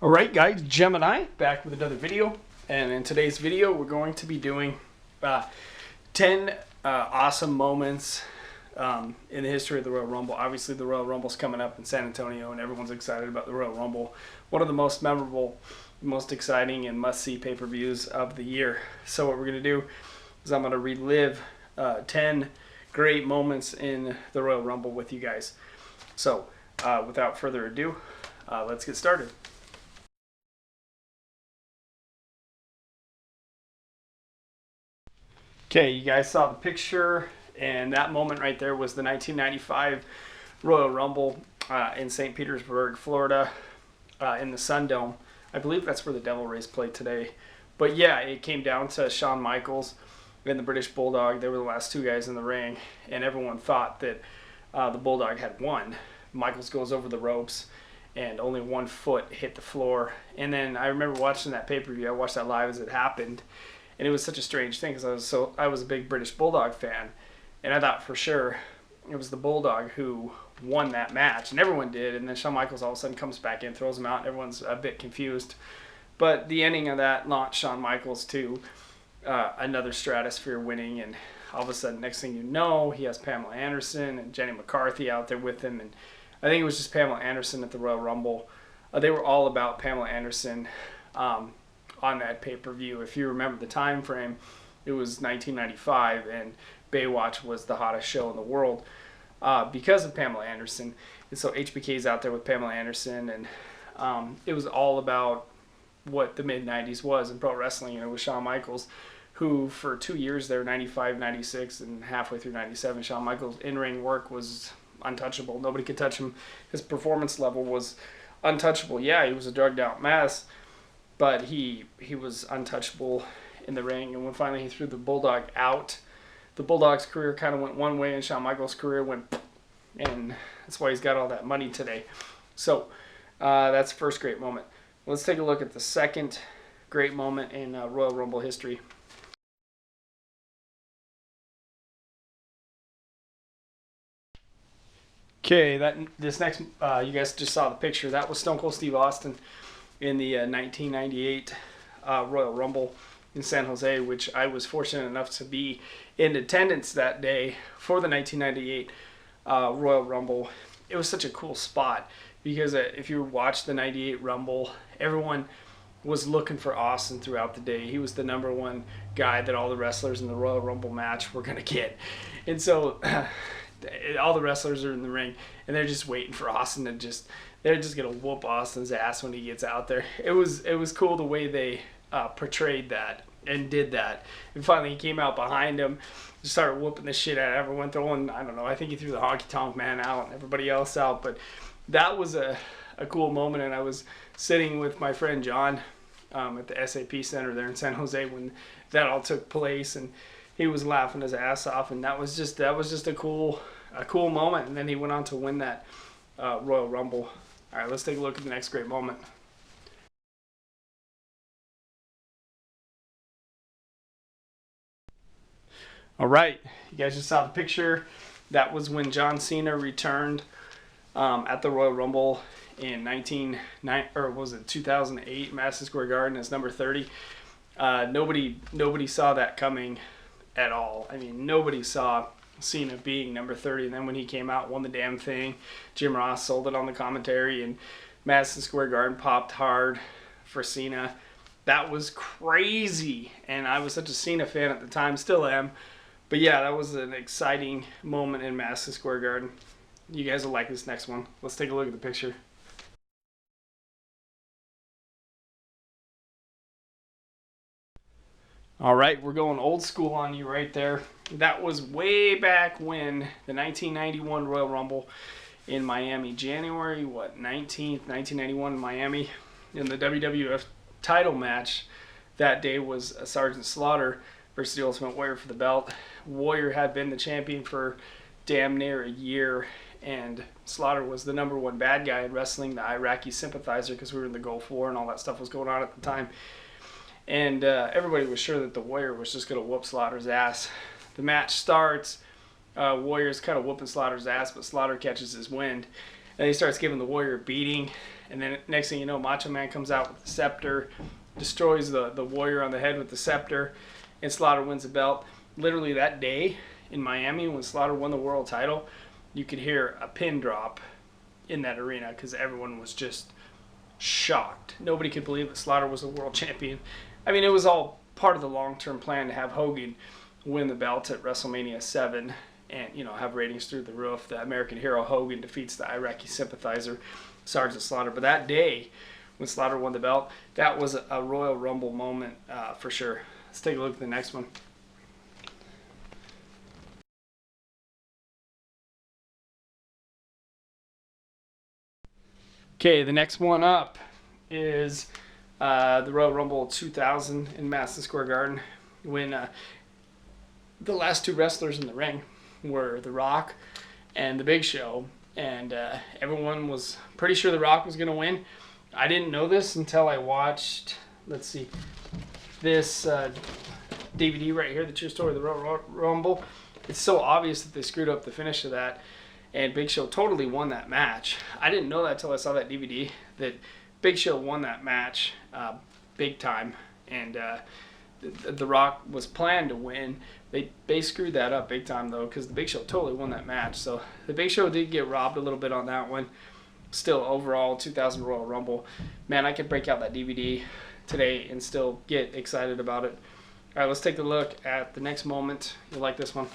Alright guys, Gemini back with another video, and in today's video we're going to be doing 10 awesome moments in the history of the Royal Rumble. Obviously the Royal Rumble's coming up in San Antonio and everyone's excited about the Royal Rumble. One of the most memorable, most exciting and must-see pay-per-views of the year. So what we're going to do is I'm going to relive 10 great moments in the Royal Rumble with you guys. So without further ado, let's get started. Okay, you guys saw the picture, and that moment right there was the 1995 Royal Rumble in St. Petersburg, Florida, in the Sun Dome. I believe that's where the Devil Rays played today. But yeah, it came down to Shawn Michaels and the British Bulldog. They were the last two guys in the ring, and everyone thought that the Bulldog had won. Michaels goes over the ropes, and only one foot hit the floor. And then I remember watching that pay-per-view. I watched that live as it happened. And it was such a strange thing because I was a big British Bulldog fan, and I thought for sure it was the Bulldog who won that match, and everyone did. And then Shawn Michaels all of a sudden comes back in, throws him out, and everyone's a bit confused. But the ending of that launched Shawn Michaels to another stratosphere, winning, and all of a sudden, next thing you know, he has Pamela Anderson and Jenny McCarthy out there with him, and I think it was just Pamela Anderson at the Royal Rumble. They were all about Pamela Anderson. On that pay-per-view. If you remember the time frame, it was 1995, and Baywatch was the hottest show in the world because of Pamela Anderson. And so HBK's out there with Pamela Anderson, and it was all about what the mid-90s was in pro wrestling. It was Shawn Michaels, who for 2 years there, 95, 96, and halfway through 97, Shawn Michaels' in-ring work was untouchable. Nobody could touch him. His performance level was untouchable. Yeah, he was a drugged-out mess, but he was untouchable in the ring. And when finally he threw the Bulldog out, the Bulldog's career kind of went one way, and Shawn Michaels' career went, and that's why he's got all that money today. So that's the first great moment. Let's take a look at the second great moment in Royal Rumble history. Okay, this next, you guys just saw the picture. That was Stone Cold Steve Austin in the 1998 Royal Rumble in San Jose, which I was fortunate enough to be in attendance that day for the 1998 Royal Rumble. It was such a cool spot because if you watched the 98 Rumble, everyone was looking for Austin throughout the day. He was the #1 guy that all the wrestlers in the Royal Rumble match were going to get. And so all the wrestlers are in the ring, and they're just waiting for Austin to they're just going to whoop Austin's ass when he gets out there. It was cool the way they portrayed that and did that. And finally he came out behind him, just started whooping the shit out of everyone, throwing, I don't know, I think he threw the Honky Tonk Man out and everybody else out. But that was a cool moment, and I was sitting with my friend John at the SAP Center there in San Jose when that all took place, and he was laughing his ass off, and that was just a cool moment. And then he went on to win that Royal Rumble. All right, let's take a look at the next great moment. All right, you guys just saw the picture. That was when John Cena returned at the Royal Rumble in 2008, Madison Square Garden as number 30. Nobody saw that coming at all. I mean, nobody saw Cena being number 30, and then when he came out, won the damn thing. Jim Ross sold it on the commentary, and Madison Square Garden popped hard for Cena. That was crazy, and I was such a Cena fan at the time, still am. But yeah, that was an exciting moment in Madison Square Garden. You guys will like this next one. Let's take a look at the picture. All right, we're going old school on you right there. That was way back when the 1991 Royal Rumble in Miami, January 19th, 1991 in Miami. In the WWF title match that day was Sgt Slaughter versus the Ultimate Warrior for the belt. Warrior had been the champion for damn near a year, and Slaughter was the #1 bad guy in wrestling, the Iraqi sympathizer, because we were in the Gulf War and all that stuff was going on at the time. And everybody was sure that the Warrior was just going to whoop Slaughter's ass. The match starts. Warrior's kind of whooping Slaughter's ass, but Slaughter catches his wind, and he starts giving the Warrior a beating. And then next thing you know, Macho Man comes out with the scepter, destroys the Warrior on the head with the scepter, and Slaughter wins the belt. Literally that day in Miami when Slaughter won the world title, you could hear a pin drop in that arena because everyone was just shocked. Nobody could believe that Slaughter was a world champion. I mean, it was all part of the long-term plan to have Hogan win the belt at WrestleMania 7 and, you know, have ratings through the roof. The American hero Hogan defeats the Iraqi sympathizer Sgt Slaughter. But that day when Slaughter won the belt, that was a Royal Rumble moment for sure. Let's take a look at the next one. Okay, the next one up is the Royal Rumble 2000 in Madison Square Garden when the last two wrestlers in the ring were The Rock and The Big Show, and everyone was pretty sure The Rock was going to win. I didn't know this until I watched, let's see, this DVD right here, The True Story of the Royal Rumble. It's so obvious that they screwed up the finish of that, and Big Show totally won that match. I didn't know that until I saw that DVD, that Big Show won that match big time, and The Rock was planned to win. They screwed that up big time, though, because the Big Show totally won that match. So the Big Show did get robbed a little bit on that one. Still, overall, 2000 Royal Rumble. Man, I could break out that DVD today and still get excited about it. All right, let's take a look at the next moment. You'll like this one.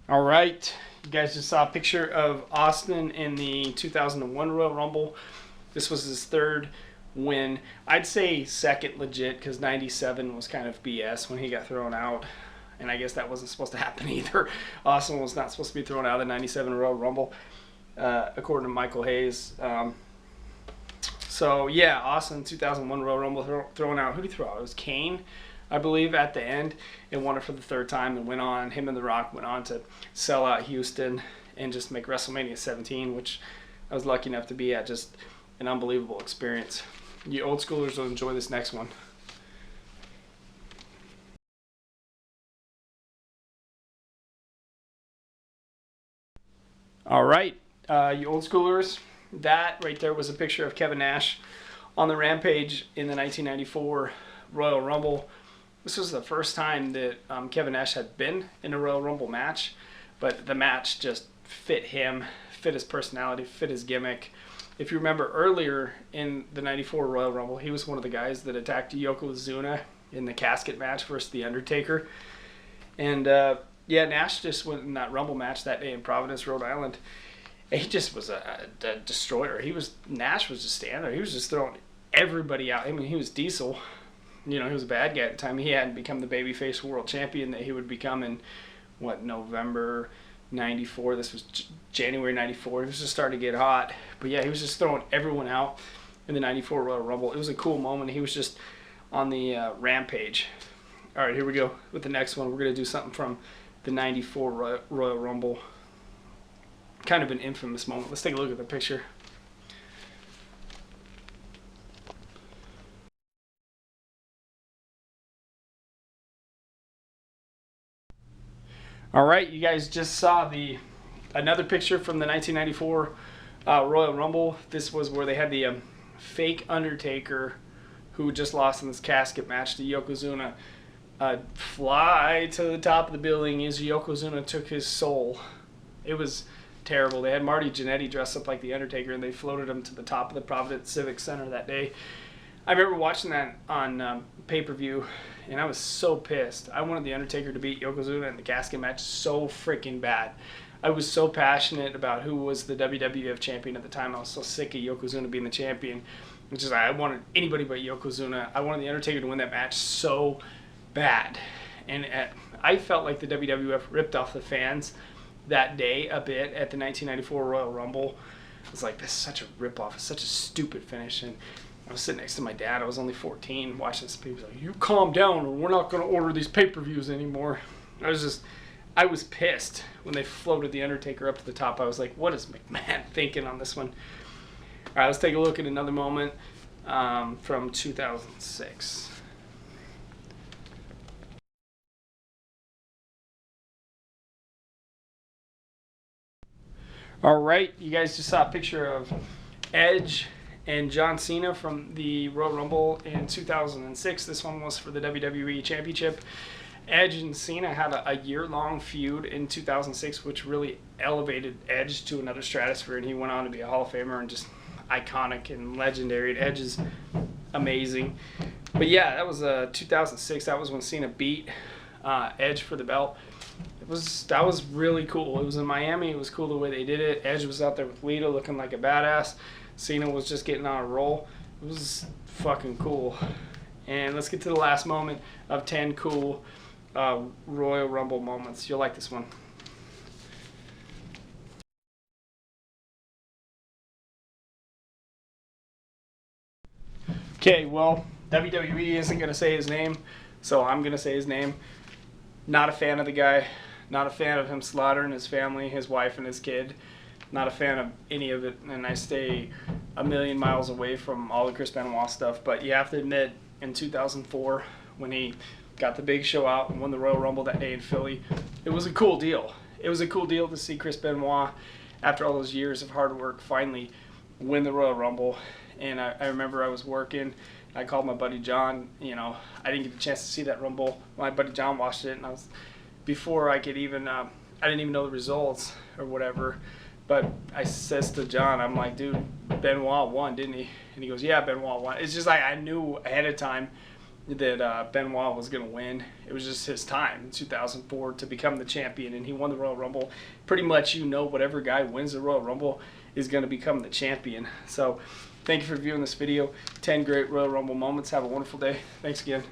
All right, you guys just saw a picture of Austin in the 2001 Royal Rumble. This was his third win. I'd say second legit because 97 was kind of BS when he got thrown out. And I guess that wasn't supposed to happen either. Austin was not supposed to be thrown out of the 97 Royal Rumble, according to Michael Hayes. So, yeah, Austin, 2001 Royal Rumble thrown out. Who did he throw out? It was Kane, I believe, at the end, and won it for the third time and went on. Him and The Rock went on to sell out Houston and just make WrestleMania 17, which I was lucky enough to be at. Just an unbelievable experience. You old schoolers will enjoy this next one. All right, you old schoolers, that right there was a picture of Kevin Nash on the Rampage in the 1994 Royal Rumble. This was the first time that Kevin Nash had been in a Royal Rumble match, but the match just fit him, fit his personality, fit his gimmick. If you remember earlier in the 94 Royal Rumble, he was one of the guys that attacked Yokozuna in the casket match versus The Undertaker. And yeah, Nash just went in that Rumble match that day in Providence, Rhode Island. And he just was a destroyer. Nash was just standing there. He was just throwing everybody out. I mean, he was Diesel. You know, he was a bad guy at the time. He hadn't become the babyface world champion that he would become in, November 94. This was January 94. He was just starting to get hot. But yeah, he was just throwing everyone out in the 94 Royal Rumble. It was a cool moment. He was just on the Rampage. All right, here we go with the next one. We're going to do something from the 94 Royal Rumble. Kind of an infamous moment. Let's take a look at the picture. All right, you guys just saw another picture from the 1994 Royal Rumble. This was where they had the fake Undertaker, who just lost in this casket match to Yokozuna, fly to the top of the building as Yokozuna took his soul. It was terrible. They had Marty Jannetty dressed up like the Undertaker, and they floated him to the top of the Providence Civic Center that day. I remember watching that on pay-per-view, and I was so pissed. I wanted the Undertaker to beat Yokozuna in the casket match so freaking bad. I was so passionate about who was the WWF champion at the time. I was so sick of Yokozuna being the champion. Which is, I wanted anybody but Yokozuna. I wanted the Undertaker to win that match so bad. And I felt like the WWF ripped off the fans that day a bit at the 1994 Royal Rumble. It was like, this is such a ripoff. It's such a stupid finish. And I was sitting next to my dad. I was only 14, watching this. People like, you calm down or we're not going to order these pay-per-views anymore. I was pissed when they floated the Undertaker up to the top. I was like, what is McMahon thinking on this one? All right, let's take a look at another moment from 2006. All right, you guys just saw a picture of Edge and John Cena from the Royal Rumble in 2006. This one was for the WWE Championship. Edge and Cena had a year-long feud in 2006, which really elevated Edge to another stratosphere, and he went on to be a Hall of Famer and just iconic and legendary. And Edge is amazing. But yeah, that was 2006. That was when Cena beat Edge for the belt. That was really cool. It was in Miami. It was cool the way they did it. Edge was out there with Lita looking like a badass. Cena was just getting on a roll. It was fucking cool. And let's get to the last moment of 10 cool Royal Rumble moments. You'll like this one. Okay, well, WWE isn't going to say his name, so I'm going to say his name. Not a fan of the guy. Not a fan of him slaughtering his family, his wife, and his kid. Not a fan of any of it, and I stay a million miles away from all the Chris Benoit stuff. But you have to admit, in 2004, when he got the big show out and won the Royal Rumble that day in Philly, it was a cool deal. It was a cool deal to see Chris Benoit, after all those years of hard work, finally win the Royal Rumble. And I remember I was working. I called my buddy John. You know, I didn't get a chance to see that Rumble. My buddy John watched it, and before I could even, I didn't even know the results or whatever. But I says to John, I'm like, dude, Benoit won, didn't he? And he goes, yeah, Benoit won. It's just like I knew ahead of time that Benoit was going to win. It was just his time in 2004 to become the champion, and he won the Royal Rumble. Pretty much, you know, whatever guy wins the Royal Rumble is going to become the champion. So thank you for viewing this video. 10 great Royal Rumble moments. Have a wonderful day. Thanks again.